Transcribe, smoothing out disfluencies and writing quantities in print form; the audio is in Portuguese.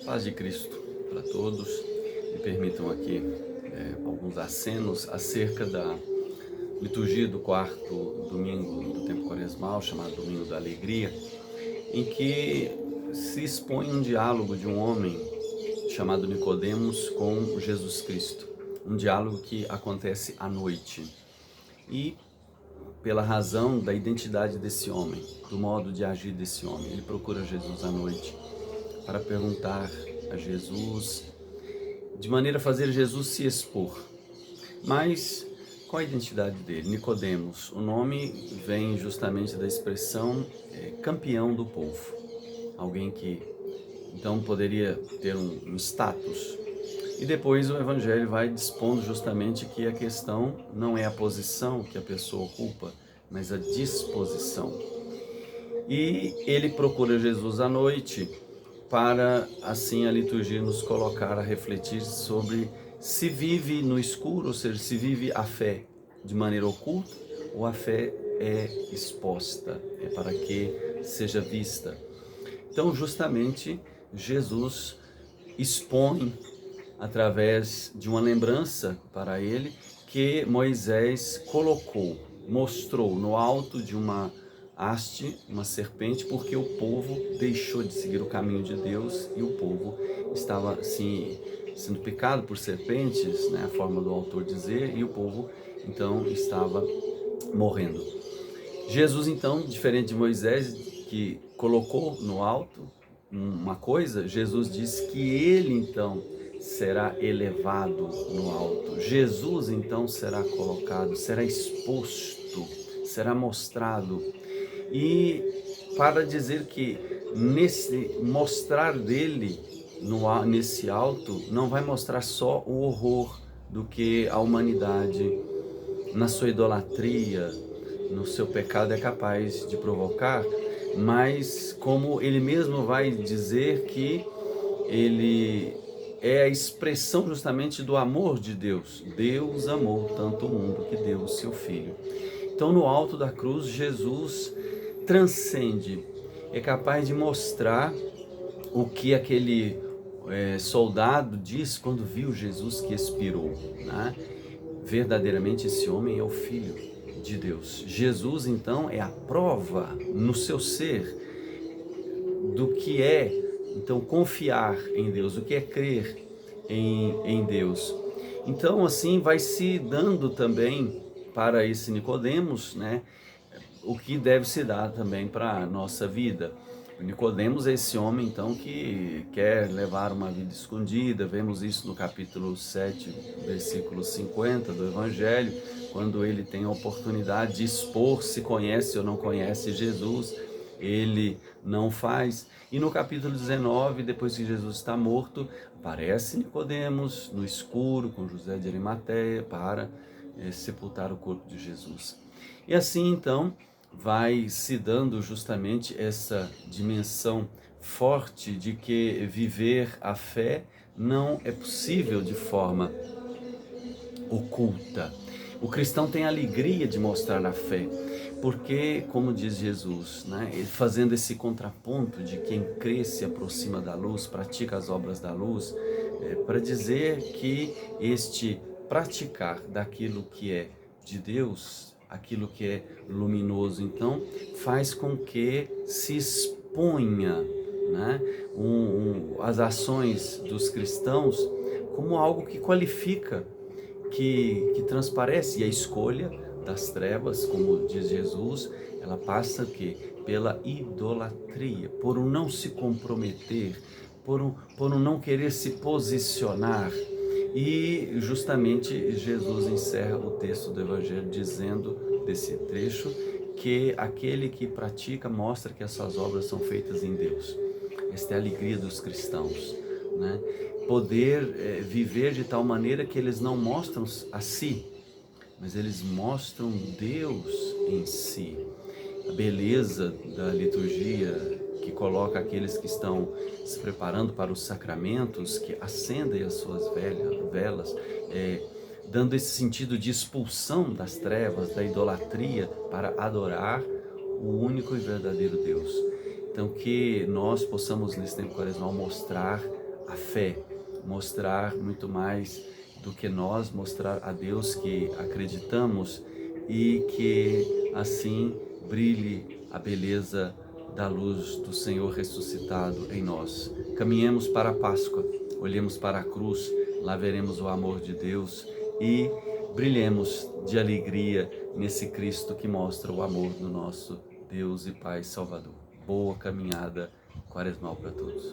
Paz de Cristo para todos. Me permitam aqui alguns acenos acerca da liturgia do quarto domingo do tempo quaresmal, chamado Domingo da Alegria, em que se expõe um diálogo de um homem chamado Nicodemos com Jesus Cristo. Um diálogo que acontece à noite. E pela razão da identidade desse homem, do modo de agir desse homem, ele procura Jesus à noite para perguntar a Jesus, de maneira a fazer Jesus se expor. Mas qual a identidade dele? Nicodemos. O nome vem justamente da expressão campeão do povo. Alguém que então poderia ter um status. E depois o Evangelho vai dispondo justamente que a questão não é a posição que a pessoa ocupa, mas a disposição. E ele procura Jesus à noite para, assim, a liturgia nos colocar a refletir sobre se vive no escuro, ou seja, se vive a fé de maneira oculta ou a fé é exposta, é para que seja vista. Então, justamente, Jesus expõe, através de uma lembrança para ele, que Moisés colocou, mostrou no alto de uma haste, uma serpente, porque o povo deixou de seguir o caminho de Deus e o povo estava assim, sendo picado por serpentes, né, a forma do autor dizer, e o povo então estava morrendo. Jesus então, diferente de Moisés, que colocou no alto uma coisa, Jesus diz que ele então será elevado no alto. Jesus então será colocado, será exposto, será mostrado. E para dizer que nesse mostrar dele nesse alto, não vai mostrar só o horror do que a humanidade na sua idolatria, no seu pecado é capaz de provocar, mas como ele mesmo vai dizer que ele é a expressão justamente do amor de Deus. Deus amou tanto o mundo que deu o seu Filho. Então, no alto da cruz, Jesus transcende, é capaz de mostrar o que aquele soldado disse quando viu Jesus que expirou, né? Verdadeiramente esse homem é o Filho de Deus. Jesus, então, é a prova no seu ser do que é, então, confiar em Deus, o que é crer em Deus. Então, assim, vai se dando também para esse Nicodemos, né, o que deve se dar também para a nossa vida. O Nicodemos é esse homem, então, que quer levar uma vida escondida. Vemos isso no capítulo 7, versículo 50 do Evangelho, quando ele tem a oportunidade de expor se conhece ou não conhece Jesus, ele não faz. E no capítulo 19, depois que Jesus está morto, aparece Nicodemos no escuro com José de Arimateia para sepultar o corpo de Jesus. E assim, então, vai se dando justamente essa dimensão forte de que viver a fé não é possível de forma oculta. O cristão tem alegria de mostrar a fé, porque, como diz Jesus, né, fazendo esse contraponto de quem crê se aproxima da luz, pratica as obras da luz, para dizer que este praticar daquilo que é de Deus, aquilo que é luminoso, então, faz com que se exponha, né, as ações dos cristãos como algo que qualifica, que transparece. E a escolha das trevas, como diz Jesus, ela passa o quê? Pela idolatria, por um não se comprometer, por um não querer se posicionar. E justamente Jesus encerra o texto do Evangelho dizendo, desse trecho, que aquele que pratica mostra que essas obras são feitas em Deus. Esta é a alegria dos cristãos, né? Poder viver de tal maneira que eles não mostram a si, mas eles mostram Deus em si. A beleza da liturgia que coloca aqueles que estão se preparando para os sacramentos, que acendem as suas velas, dando esse sentido de expulsão das trevas, da idolatria, para adorar o único e verdadeiro Deus. Então, que nós possamos nesse tempo quaresmal mostrar a fé, mostrar muito mais do que nós, mostrar a Deus que acreditamos e que assim brilhe a beleza da luz do Senhor ressuscitado em nós. Caminhemos para a Páscoa, olhemos para a cruz, lá veremos o amor de Deus e brilhemos de alegria nesse Cristo que mostra o amor do nosso Deus e Pai Salvador. Boa caminhada quaresmal para todos.